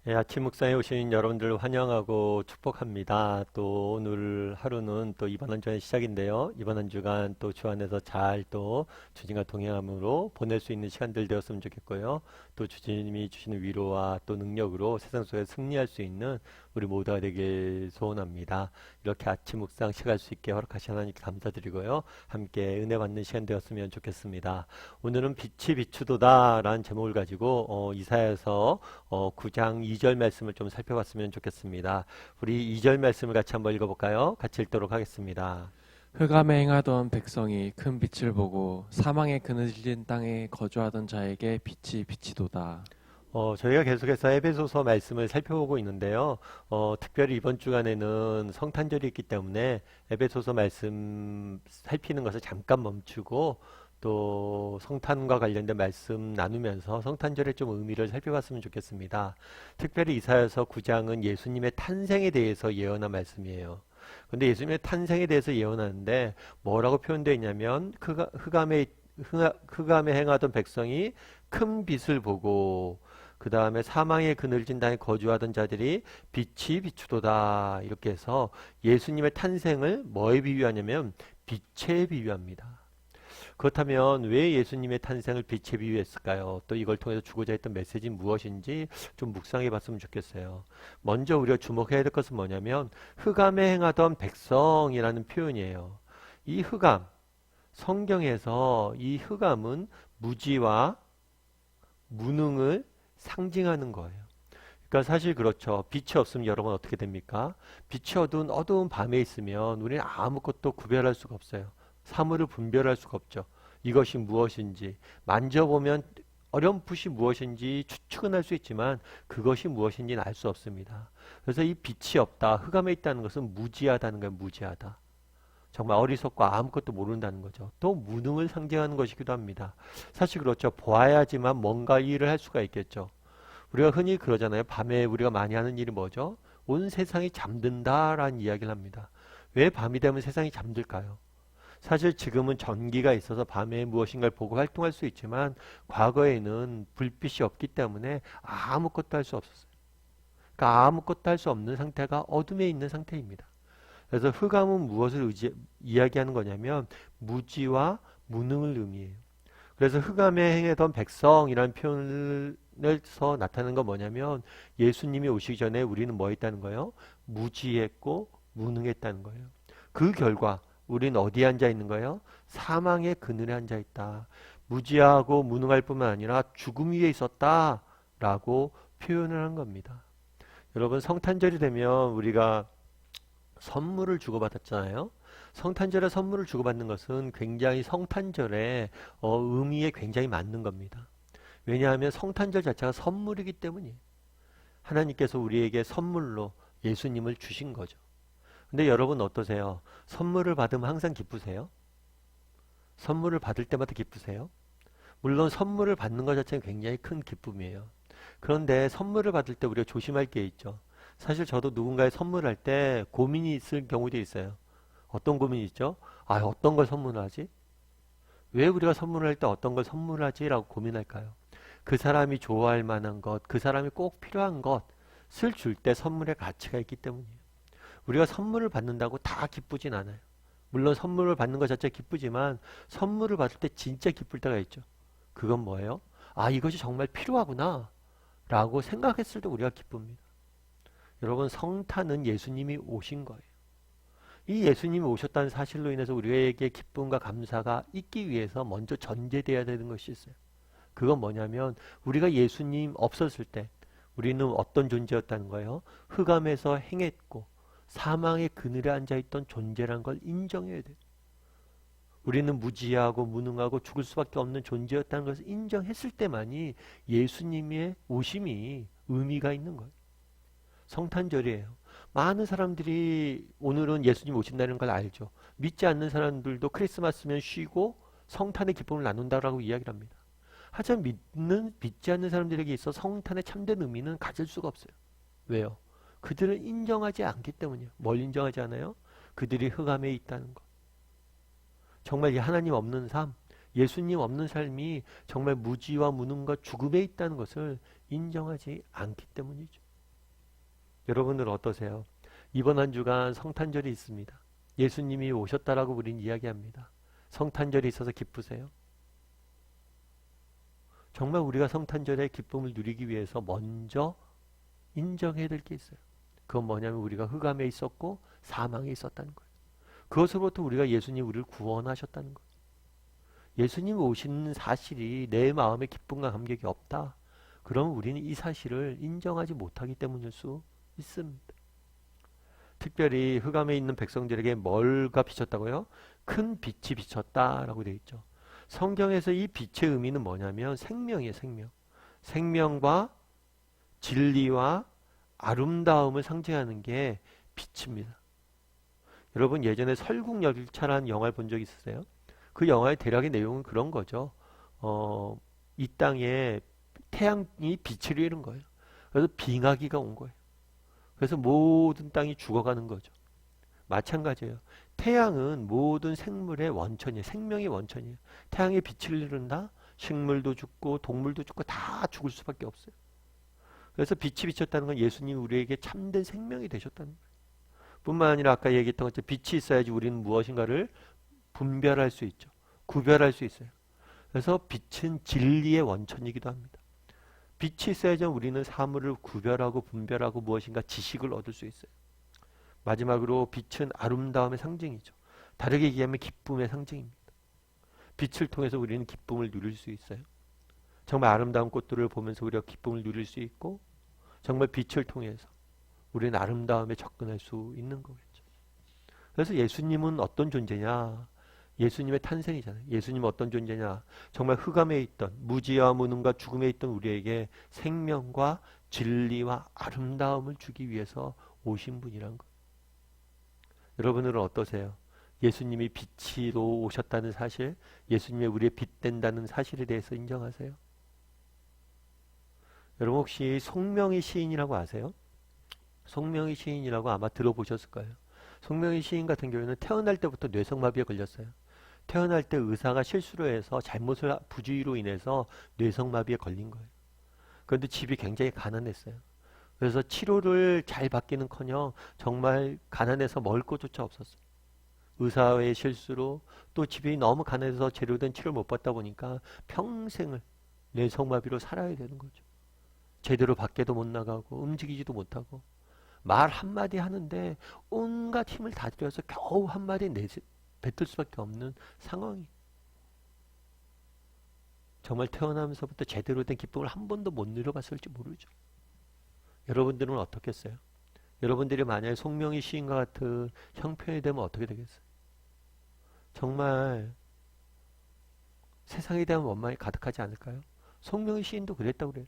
예, 아침 묵상에 오신 여러분들 환영하고 축복합니다. 또 오늘 하루는 또 이번 한 주의 시작인데요. 이번 한 주간 또 주 안에서 잘 또 주님과 동행함으로 보낼 수 있는 시간들 되었으면 좋겠고요. 또 주님이 주시는 위로와 또 능력으로 세상 속에 승리할 수 있는 우리 모두가 되길 소원합니다. 이렇게 아침 묵상 시작할 수 있게 허락하신 하나님께 감사드리고요. 함께 은혜 받는 시간 되었으면 좋겠습니다. 오늘은 빛이 비추도다 라는 제목을 가지고 이사야서 9장 2절 말씀을 좀 살펴봤으면 좋겠습니다. 우리 2절 말씀을 같이 한번 읽어볼까요? 같이 읽도록 하겠습니다. 흑암에 행하던 백성이 큰 빛을 보고 사망의 그늘진 땅에 거주하던 자에게 빛이 비치도다. 저희가 계속해서 에베소서 말씀을 살펴보고 있는데요. 특별히 이번 주간에는 성탄절이 있기 때문에 에베소서 말씀 살피는 것을 잠깐 멈추고 또 성탄과 관련된 말씀 나누면서 성탄절의 좀 의미를 살펴봤으면 좋겠습니다. 특별히 이사야서 9장은 예수님의 탄생에 대해서 예언한 말씀이에요. 근데 예수님의 탄생에 대해서 예언하는데 뭐라고 표현되어 있냐면 흑암에 행하던 백성이 큰 빛을 보고 그 다음에 사망의 그늘진 땅에 거주하던 자들이 빛이 비추도다 이렇게 해서 예수님의 탄생을 뭐에 비유하냐면 빛에 비유합니다. 그렇다면 왜 예수님의 탄생을 빛에 비유했을까요? 또 이걸 통해서 주고자 했던 메시지는 무엇인지 좀 묵상해 봤으면 좋겠어요. 먼저 우리가 주목해야 될 것은 뭐냐면 흑암에 행하던 백성이라는 표현이에요. 이 흑암, 성경에서 이 흑암은 무지와 무능을 상징하는 거예요. 그러니까 사실 그렇죠. 빛이 없으면 여러분 어떻게 됩니까? 빛이 어두운 밤에 있으면 우리는 아무것도 구별할 수가 없어요. 사물을 분별할 수가 없죠. 이것이 무엇인지 만져보면 어렴풋이 무엇인지 추측은 할 수 있지만 그것이 무엇인지는 알 수 없습니다. 그래서 이 빛이 없다, 흑암에 있다는 것은 무지하다는 거예요. 무지하다. 정말 어리석고 아무것도 모른다는 거죠. 또 무능을 상징하는 것이기도 합니다. 사실 그렇죠. 보아야지만 뭔가 일을 할 수가 있겠죠. 우리가 흔히 그러잖아요. 밤에 우리가 많이 하는 일이 뭐죠? 온 세상이 잠든다라는 이야기를 합니다. 왜 밤이 되면 세상이 잠들까요? 사실 지금은 전기가 있어서 밤에 무엇인가를 보고 활동할 수 있지만 과거에는 불빛이 없기 때문에 아무것도 할 수 없었어요. 그러니까 아무것도 할 수 없는 상태가 어둠에 있는 상태입니다. 그래서 흑암은 무엇을 이야기하는 거냐면 무지와 무능을 의미해요. 그래서 흑암에 행하던 백성이라는 표현에서 나타나는 건 뭐냐면 예수님이 오시기 전에 우리는 뭐 했다는 거예요? 무지했고 무능했다는 거예요. 그 결과 우리는 어디에 앉아 있는 거예요? 사망의 그늘에 앉아 있다. 무지하고 무능할 뿐만 아니라 죽음 위에 있었다라고 표현을 한 겁니다. 여러분 성탄절이 되면 우리가 선물을 주고받았잖아요. 성탄절에 선물을 주고받는 것은 굉장히 성탄절의 의미에 굉장히 맞는 겁니다. 왜냐하면 성탄절 자체가 선물이기 때문이에요. 하나님께서 우리에게 선물로 예수님을 주신 거죠. 근데 여러분 어떠세요? 선물을 받으면 항상 기쁘세요? 선물을 받을 때마다 기쁘세요? 물론 선물을 받는 것 자체는 굉장히 큰 기쁨이에요. 그런데 선물을 받을 때 우리가 조심할 게 있죠. 사실 저도 누군가의 선물할 때 고민이 있을 경우도 있어요. 어떤 고민이 있죠? 어떤 걸 선물하지? 왜 우리가 선물을 할 때 어떤 걸 선물하지? 라고 고민할까요? 그 사람이 좋아할 만한 것, 그 사람이 꼭 필요한 것을 줄 때 선물의 가치가 있기 때문이에요. 우리가 선물을 받는다고 다 기쁘진 않아요. 물론 선물을 받는 것 자체가 기쁘지만 선물을 받을 때 진짜 기쁠 때가 있죠. 그건 뭐예요? 이것이 정말 필요하구나 라고 생각했을 때 우리가 기쁩니다. 여러분 성탄은 예수님이 오신 거예요. 이 예수님이 오셨다는 사실로 인해서 우리에게 기쁨과 감사가 있기 위해서 먼저 전제되어야 되는 것이 있어요. 그건 뭐냐면 우리가 예수님 없었을 때 우리는 어떤 존재였다는 거예요? 흑암에서 행했고 사망의 그늘에 앉아있던 존재란 걸 인정해야 돼요. 우리는 무지하고 무능하고 죽을 수밖에 없는 존재였다는 것을 인정했을 때만이 예수님의 오심이 의미가 있는 거예요. 성탄절이에요. 많은 사람들이 오늘은 예수님 오신다는 걸 알죠. 믿지 않는 사람들도 크리스마스면 쉬고 성탄의 기쁨을 나눈다라고 이야기를 합니다. 하지만 믿지 않는 사람들에게 있어 성탄의 참된 의미는 가질 수가 없어요. 왜요? 그들은 인정하지 않기 때문이에요. 뭘 인정하지 않아요? 그들이 흑암에 있다는 것. 정말 이 하나님 없는 삶, 예수님 없는 삶이 정말 무지와 무능과 죽음에 있다는 것을 인정하지 않기 때문이죠. 여러분은 어떠세요? 이번 한 주간 성탄절이 있습니다. 예수님이 오셨다라고 우린 이야기합니다. 성탄절이 있어서 기쁘세요? 정말 우리가 성탄절의 기쁨을 누리기 위해서 먼저 인정해야 될 게 있어요. 그건 뭐냐면 우리가 흑암에 있었고 사망에 있었다는 거예요. 그것으로부터 우리가 예수님 우리를 구원하셨다는 거예요. 예수님 오신 사실이 내 마음에 기쁨과 감격이 없다. 그럼 우리는 이 사실을 인정하지 못하기 때문일 수 있습니다. 특별히 흑암에 있는 백성들에게 뭘가 비쳤다고요? 큰 빛이 비쳤다라고 되어 있죠. 성경에서 이 빛의 의미는 뭐냐면 생명이에요, 생명. 생명과 진리와 아름다움을 상징하는 게 빛입니다. 여러분 예전에 설국열차라는 영화를 본 적 있으세요? 그 영화의 대략의 내용은 그런 거죠. 이 땅에 태양이 빛을 잃은 거예요. 그래서 빙하기가 온 거예요. 그래서 모든 땅이 죽어가는 거죠. 마찬가지예요. 태양은 모든 생물의 원천이에요. 생명의 원천이에요. 태양의 빛을 잃는다? 식물도 죽고 동물도 죽고 다 죽을 수밖에 없어요. 그래서 빛이 비쳤다는 건 예수님이 우리에게 참된 생명이 되셨다는 거예요. 뿐만 아니라 아까 얘기했던 것처럼 빛이 있어야지 우리는 무엇인가를 분별할 수 있죠. 구별할 수 있어요. 그래서 빛은 진리의 원천이기도 합니다. 빛이 있어야지 우리는 사물을 구별하고 분별하고 무엇인가 지식을 얻을 수 있어요. 마지막으로 빛은 아름다움의 상징이죠. 다르게 얘기하면 기쁨의 상징입니다. 빛을 통해서 우리는 기쁨을 누릴 수 있어요. 정말 아름다운 꽃들을 보면서 우리가 기쁨을 누릴 수 있고 정말 빛을 통해서 우리는 아름다움에 접근할 수 있는 거겠죠. 그래서 예수님은 어떤 존재냐? 예수님의 탄생이잖아요. 예수님은 어떤 존재냐? 정말 흑암에 있던 무지와 무능과 죽음에 있던 우리에게 생명과 진리와 아름다움을 주기 위해서 오신 분이란 거예요. 여러분은 어떠세요? 예수님이 빛으로 오셨다는 사실, 예수님이 우리의 빛 된다는 사실에 대해서 인정하세요? 여러분 혹시 송명의 시인이라고 아세요? 송명의 시인이라고 아마 들어보셨을 거예요. 송명의 시인 같은 경우에는 태어날 때부터 뇌성마비에 걸렸어요. 태어날 때 의사가 실수로 해서 잘못을 부주의로 인해서 뇌성마비에 걸린 거예요. 그런데 집이 굉장히 가난했어요. 그래서 치료를 잘 받기는커녕 정말 가난해서 먹을 것조차 없었어요. 의사의 실수로 또 집이 너무 가난해서 제대로 된 치료를 못 받다 보니까 평생을 뇌성마비로 살아야 되는 거죠. 제대로 밖에도 못 나가고 움직이지도 못하고 말 한마디 하는데 온갖 힘을 다 들여서 겨우 한마디 뱉을 수밖에 없는 상황이. 정말 태어나면서부터 제대로 된 기쁨을 한 번도 못 누려봤을지 모르죠. 여러분들은 어떻겠어요? 여러분들이 만약에 송명희 시인과 같은 형편이 되면 어떻게 되겠어요? 정말 세상에 대한 원망이 가득하지 않을까요? 송명희 시인도 그랬다고 그래요.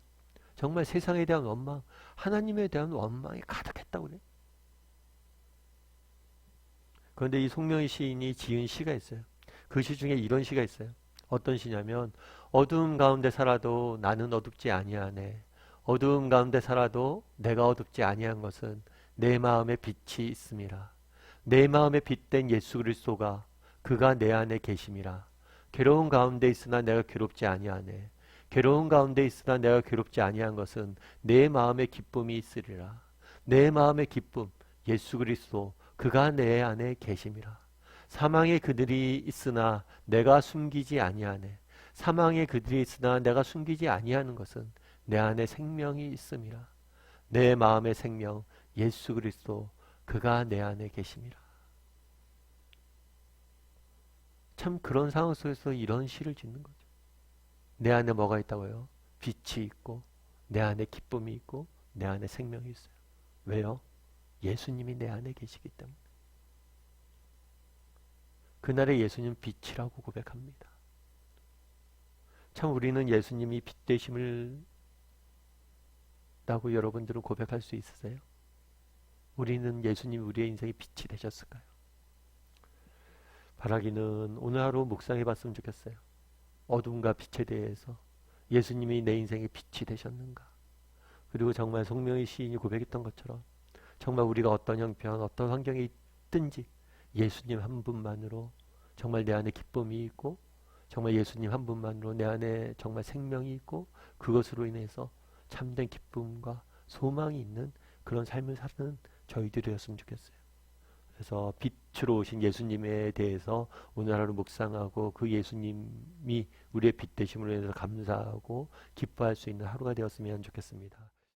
정말 세상에 대한 원망, 하나님에 대한 원망이 가득했다고 그래요. 그런데 이 송명희 시인이 지은 시가 있어요. 그 시 중에 이런 시가 있어요. 어떤 시냐면 어두움 가운데 살아도 나는 어둡지 아니하네. 어두움 가운데 살아도 내가 어둡지 아니한 것은 내 마음에 빛이 있음이라. 내 마음에 빛된 예수 그리스도가 그가 내 안에 계심이라. 괴로운 가운데 있으나 내가 괴롭지 아니하네. 괴로운 가운데 있으나 내가 괴롭지 아니한 것은 내 마음에 기쁨이 있으리라. 내 마음의 기쁨, 예수 그리스도 그가 내 안에 계심이라. 사망의 그들이 있으나 내가 숨기지 아니하네. 사망의 그들이 있으나 내가 숨기지 아니하는 것은 내 안에 생명이 있음이라. 내 마음의 생명, 예수 그리스도 그가 내 안에 계심이라. 참 그런 상황 속에서 이런 시를 짓는 거죠. 내 안에 뭐가 있다고요? 빛이 있고 내 안에 기쁨이 있고 내 안에 생명이 있어요. 왜요? 예수님이 내 안에 계시기 때문에. 그날의 예수님 빛이라고 고백합니다. 참 우리는 예수님이 빛 되심을 라고 여러분들은 고백할 수 있으세요? 우리는 예수님 우리의 인생의 빛이 되셨을까요? 바라기는 오늘 하루 묵상해 봤으면 좋겠어요. 어둠과 빛에 대해서 예수님이 내 인생의 빛이 되셨는가? 그리고 정말 송명희 시인이 고백했던 것처럼 정말 우리가 어떤 형편, 어떤 환경에 있든지 예수님 한 분만으로 정말 내 안에 기쁨이 있고 정말 예수님 한 분만으로 내 안에 정말 생명이 있고 그것으로 인해서 참된 기쁨과 소망이 있는 그런 삶을 사는 저희들이었으면 좋겠어요. 그래서 빛으로 오신 예수님에 대해서 오늘 하루 묵상하고 그 예수님이 우리의 빛 되심으로 인해서 감사하고 기뻐할 수 있는 하루가 되었으면 좋겠습니다.